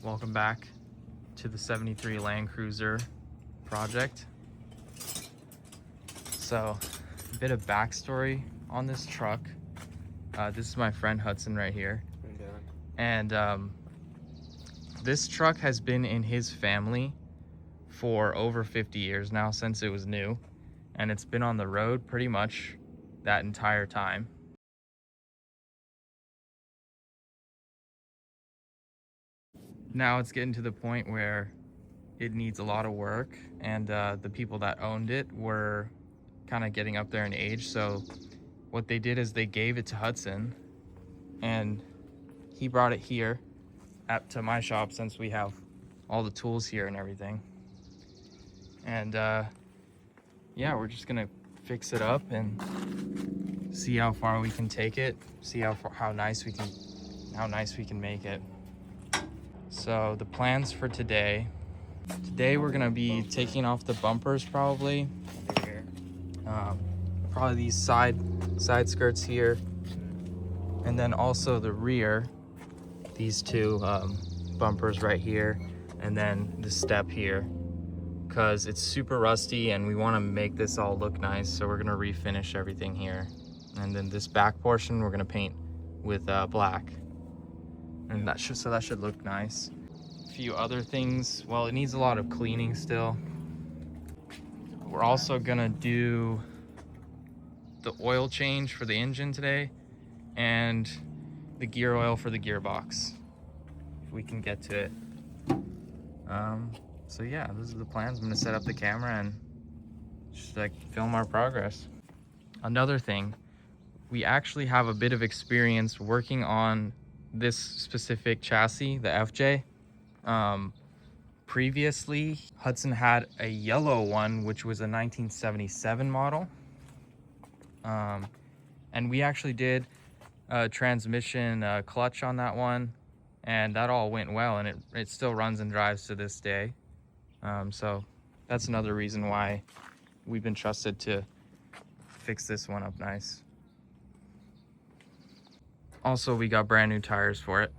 Welcome back to the 73 Land Cruiser project. So, a bit of backstory on this truck. This is my friend Hudson right here. And this truck has been in his family for over 50 years now, since it was new. And it's been on the road pretty much that entire time. Now it's getting to the point where it needs a lot of work, and the people that owned it were kind of getting up there in age. So what they did is they gave it to Hudson, and he brought it here to my shop, since we have all the tools here and everything. And yeah, we're just gonna fix it up and see how far we can take it, see how nice we can make it. So the plans for today we're gonna be taking off the bumpers, probably these side skirts here, and then also the rear, these two bumpers right here, and then the step here, because it's super rusty and we want to make this all look nice. So we're gonna refinish everything here, and then this back portion we're gonna paint with black, and that should look nice. A few other things, well, it needs a lot of cleaning still. We're also gonna do the oil change for the engine today and the gear oil for the gearbox, if we can get to it. So yeah, those are the plans. I'm gonna set up the camera and just like film our progress. Another thing, we actually have a bit of experience working on this specific chassis, the FJ. Previously, Hudson had a yellow one, which was a 1977 model. And we actually did a transmission clutch on that one, and that all went well, and it still runs and drives to this day. So that's another reason why we've been trusted to fix this one up nice. Also, we got brand new tires for it.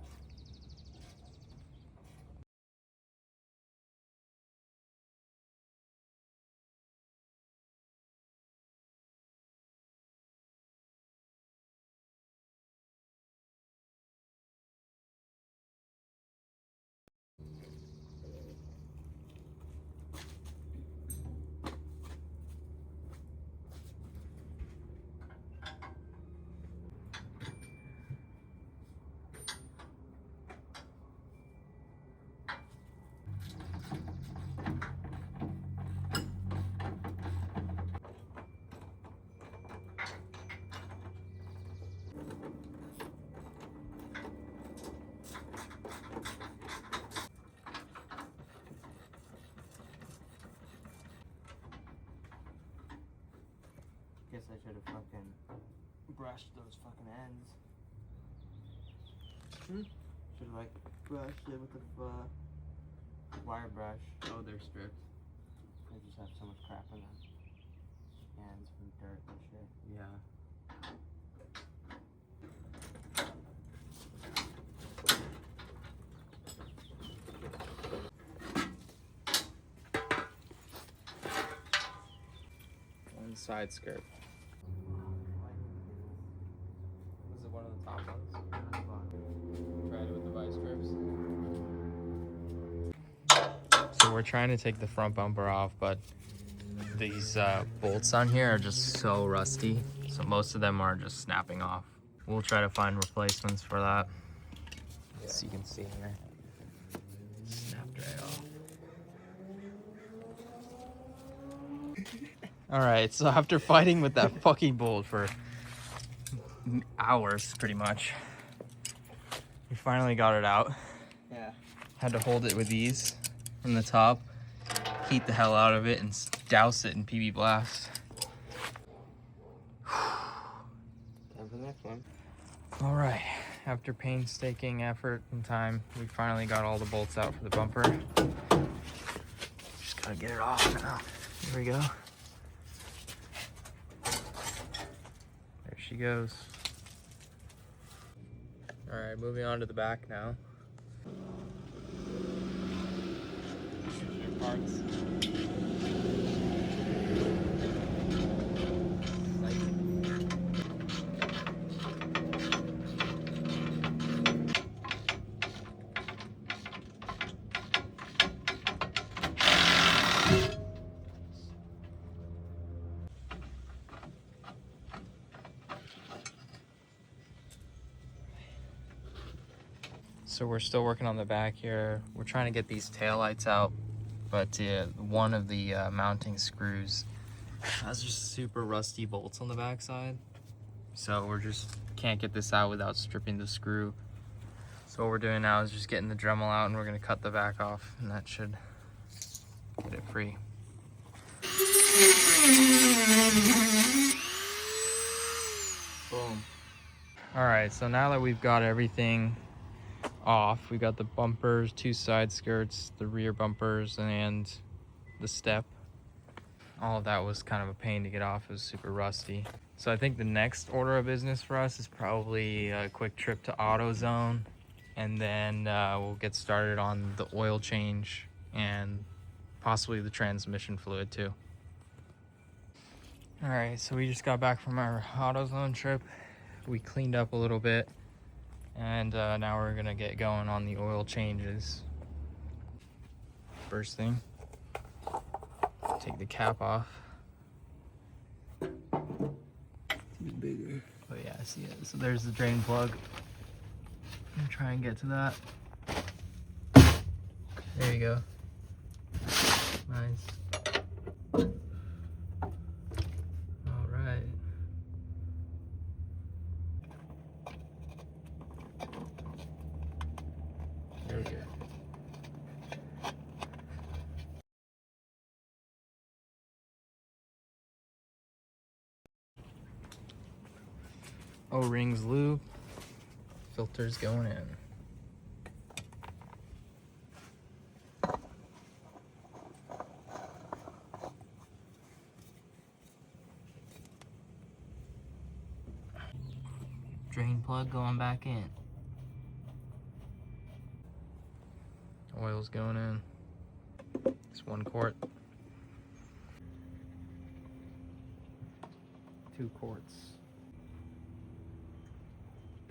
Guess I should have fucking brushed those fucking ends. Should have like brushed it with the wire brush. Oh, they're stripped. They just have so much crap in them. Ends from dirt and shit. Yeah. One side skirt. Was it one of the top ones? Tried it with the vice grips. So we're trying to take the front bumper off, but these bolts on here are just so rusty. So most of them are just snapping off. We'll try to find replacements for that. So you can see here. Snapped right off. Alright, so after fighting with that fucking bolt for hours, pretty much, we finally got it out. Yeah. Had to hold it with these from the top, heat the hell out of it, and douse it in PB Blast. Time for the next one. Alright, after painstaking effort and time, we finally got all the bolts out for the bumper. Just gotta get it off now. Here we go. There she goes. Alright, moving on to the back now. parts. So we're still working on the back here. We're trying to get these taillights out, but one of the mounting screws has just super rusty bolts on the back side. So we're just can't get this out without stripping the screw. So what we're doing now is just getting the Dremel out, and we're gonna cut the back off, and that should get it free. Boom. All right, so now that we've got everything off, we got the bumpers, 2 side skirts, the rear bumpers, and the step. All of that was kind of a pain to get off. It was super rusty. So I think the next order of business for us is probably a quick trip to AutoZone, and then we'll get started on the oil change and possibly the transmission fluid too. All right, so we just got back from our AutoZone trip. We cleaned up a little bit, and now we're gonna get going on the oil changes. First thing, take the cap off. It's bigger. Oh yeah, I see it. So there's the drain plug. I'm gonna try and get to that. There you go. Nice. All right. There we go. O-rings lube, filters going in. Drain plug going back in. Oil's going in. It's 1 quart. 2 quarts.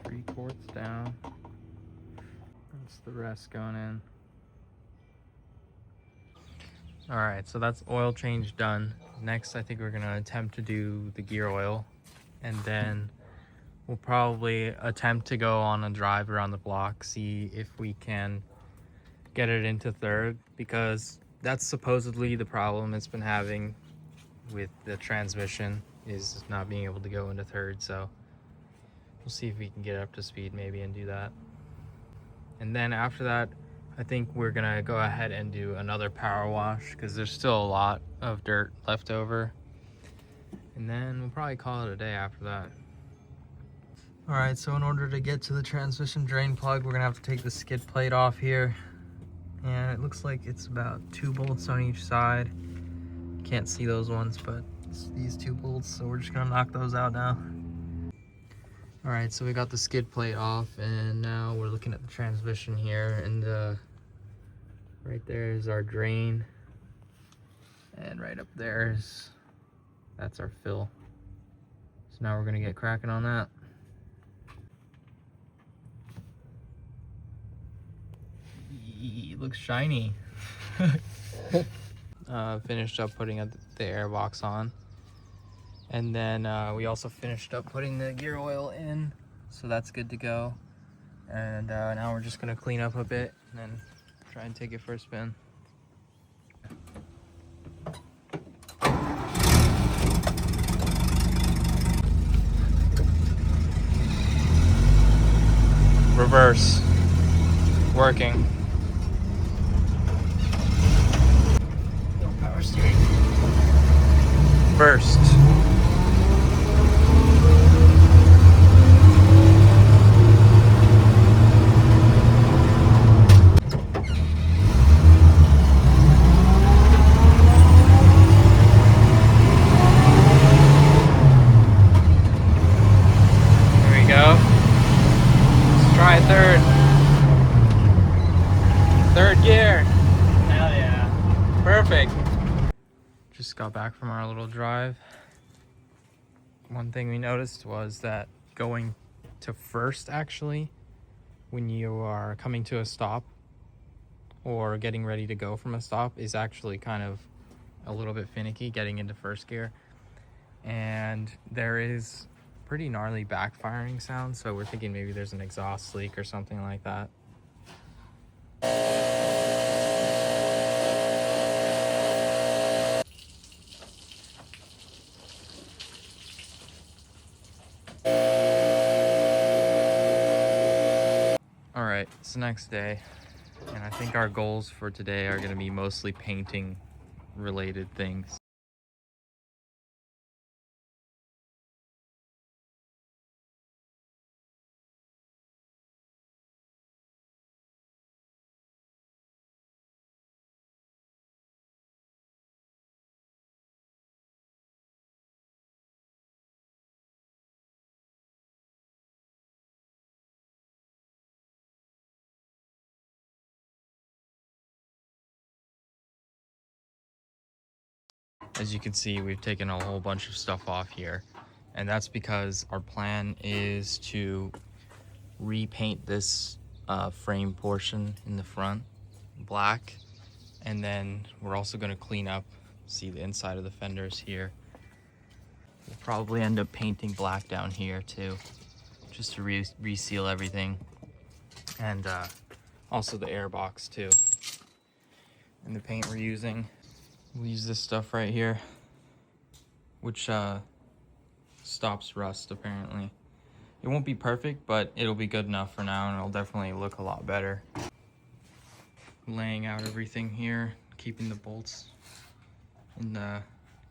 3 quarts down. That's the rest going in. All right, so that's oil change done. Next, I think we're gonna attempt to do the gear oil, and then we'll probably attempt to go on a drive around the block, see if we can get it into third, because that's supposedly the problem it's been having with the transmission, is not being able to go into third. So we'll see if we can get it up to speed maybe and do that. And then after that, I think we're gonna go ahead and do another power wash, because there's still a lot of dirt left over. And then we'll probably call it a day after that. All right, so in order to get to the transmission drain plug, we're gonna have to take the skid plate off here. And it looks like it's about 2 bolts on each side. Can't see those ones, but it's these 2 bolts, so we're just gonna knock those out now. All right, so we got the skid plate off, and now we're looking at the transmission here, and right there is our drain, and right up there that's our fill. So now we're gonna get cracking on that. It looks shiny. Finished up putting the airbox on, and then we also finished up putting the gear oil in, so that's good to go. And now we're just gonna clean up a bit and then try and take it for a spin. Reverse working. No power steering. First. There we go. Let's try third. Third gear. Hell yeah. Perfect. Just got back from our little drive. One thing we noticed was that going to first, actually, when you are coming to a stop or getting ready to go from a stop, is actually kind of a little bit finicky getting into first gear. And there is pretty gnarly backfiring sound, so we're thinking maybe there's an exhaust leak or something like that. All right, it's the next day, and I think our goals for today are going to be mostly painting related things. As you can see, we've taken a whole bunch of stuff off here, and that's because our plan is to repaint this frame portion in the front black, and then we're also going to clean up, see the inside of the fenders here. We'll probably end up painting black down here too, just to reseal everything, and also the air box too. And the paint we're using, we'll use this stuff right here, which stops rust apparently. It won't be perfect, but it'll be good enough for now, and it'll definitely look a lot better. Laying out everything here, keeping the bolts in the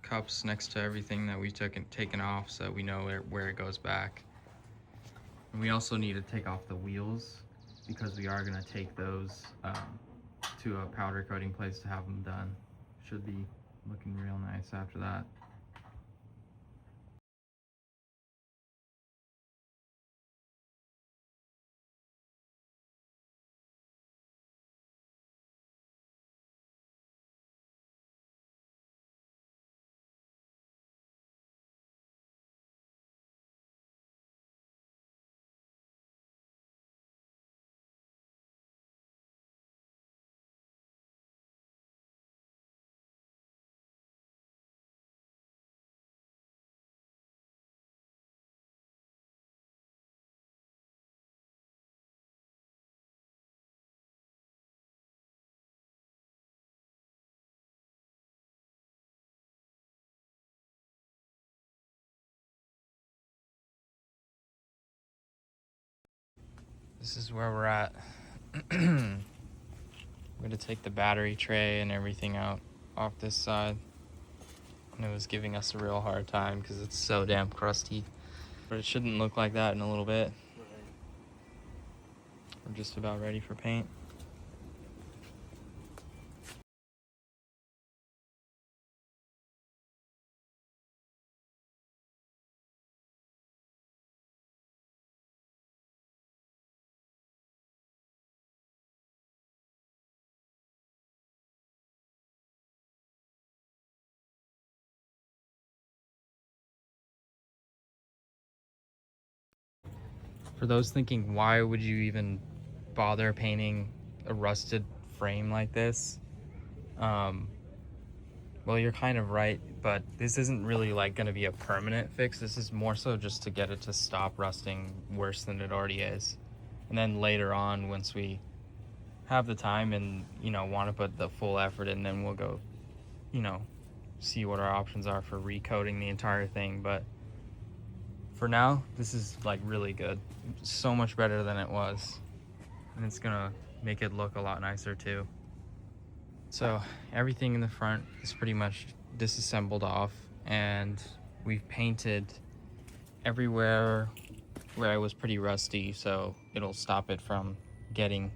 cups next to everything that we've taken off, so that we know where it goes back. And we also need to take off the wheels, because we are going to take those to a powder coating place to have them done. Should be looking real nice after that. This is where we're at. We're gonna take the battery tray and everything out off this side. And it was giving us a real hard time because it's so damn crusty. But it shouldn't look like that in a little bit. We're just about ready for paint. For those thinking, why would you even bother painting a rusted frame like this? Well, you're kind of right, but this isn't really like going to be a permanent fix. This is more so just to get it to stop rusting worse than it already is. And then later on, once we have the time and, you know, want to put the full effort in, then we'll go, you know, see what our options are for recoating the entire thing. But for now, this is like really good. So much better than it was. And it's gonna make it look a lot nicer too. So everything in the front is pretty much disassembled off, and we've painted everywhere where it was pretty rusty, so it'll stop it from getting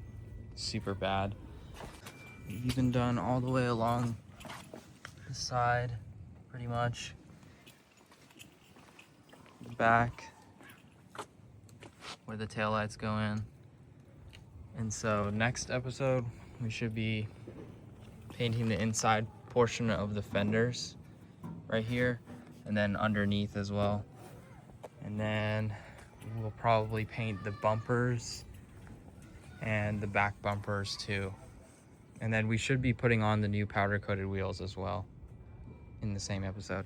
super bad. We've even done all the way along the side, pretty much. Back where the taillights go in. And so next episode we should be painting the inside portion of the fenders right here, and then underneath as well. And then we'll probably paint the bumpers and the back bumpers too. And then we should be putting on the new powder coated wheels as well in the same episode.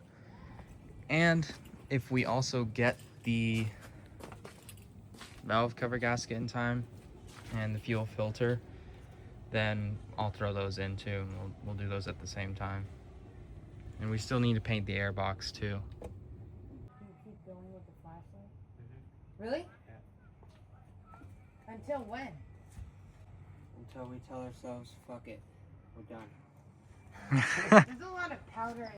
And if we also get the valve cover gasket in time and the fuel filter, then I'll throw those in too, and we'll do those at the same time. And we still need to paint the airbox too. Can you keep going with the flashlight? Really? Yeah. Until when? Until we tell ourselves, fuck it, we're done. There's a lot of powder